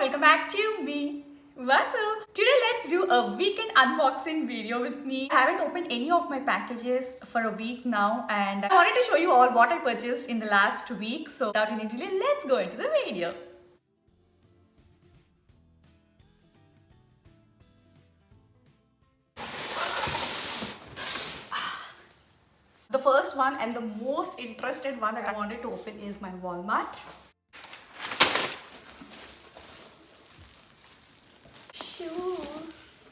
welcome back to me, Vasu. Today let's do a weekend unboxing video with me. I haven't opened any of my packages for a week now and I wanted to show you all what I purchased in the last week. So without any delay, let's go into the video. The first one and the most interested one that I wanted to open is my Walmart. Shoes.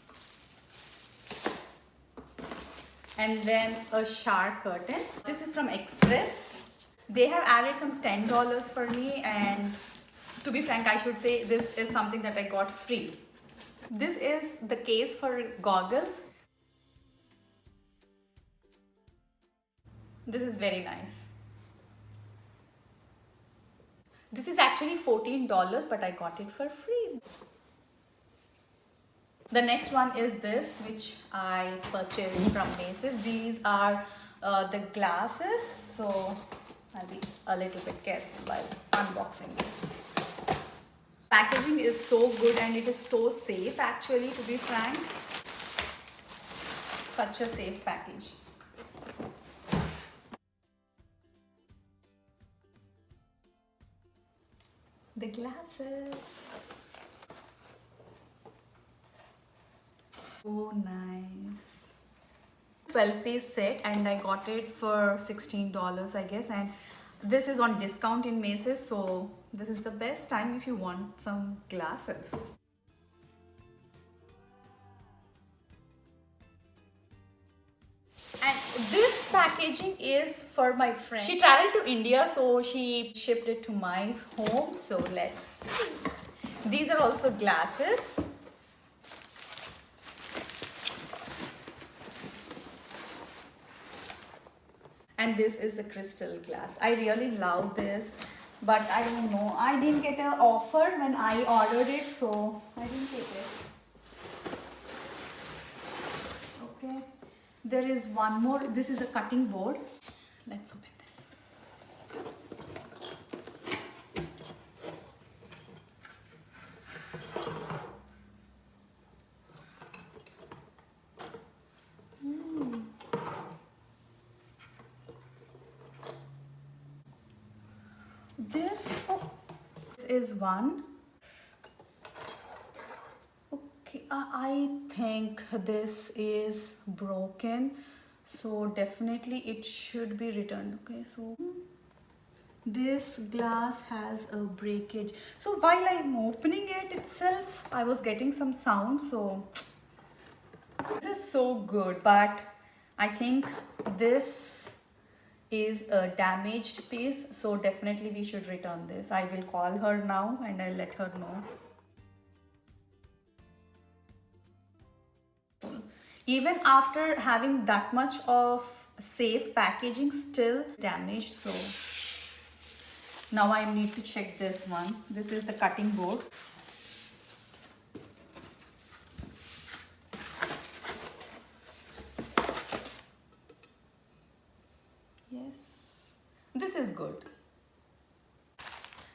And then a shower curtain. This is from Express. They have added some $10 for me, and to be frank, I should say this is something that I got free. This is the case for goggles. This is very nice. This is actually $14, but I got it for free. The next one is this, which I purchased from Macy's. These are the glasses, so I'll be a little bit careful while unboxing this. Packaging is so good and it is so safe, actually, to be frank. Such a safe package. The glasses. Oh, nice. 12-piece set and I got it for $16, I guess, and this is on discount in Macy's, so this is the best time if you want some glasses. And this packaging is for my friend. She traveled to India, so she shipped it to my home. So let's see. These are also glasses. And this is the crystal glass. I really love this, but I don't know. I didn't get an offer when I ordered it, so I didn't take it. Okay. There is one more. This is a cutting board. Let's open this. This is one. I think this is broken, so definitely it should be returned. Okay, so this glass has a breakage. So while I'm opening it itself, I was getting some sound. So this is so good, but I think this is a damaged piece, so definitely we should return this. I will call her now and I'll let her know. Even after having that much of safe packaging, still damaged, so now I need to check this one. This is the cutting board. Yes, this is good.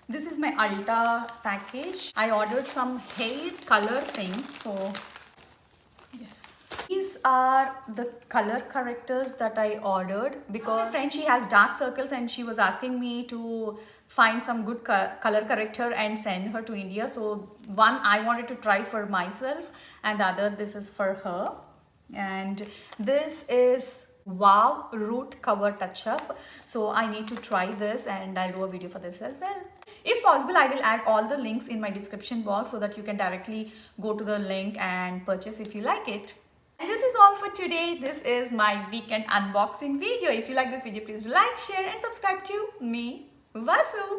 This is my Ulta package. I ordered some hair color thing, so yes. These are the color correctors that I ordered because my friend, she has dark circles and she was asking me to find some good color corrector and send her to India. So one I wanted to try for myself and the other this is for her. And this is Wow Root Cover Touch Up. So I need to try this and I'll do a video for this as well. If possible, I will add all the links in my description box so that you can directly go to the link and purchase if you like it. And this is all for today. This is my weekend unboxing video. If you like this video, please like, share and subscribe to me, Vasu.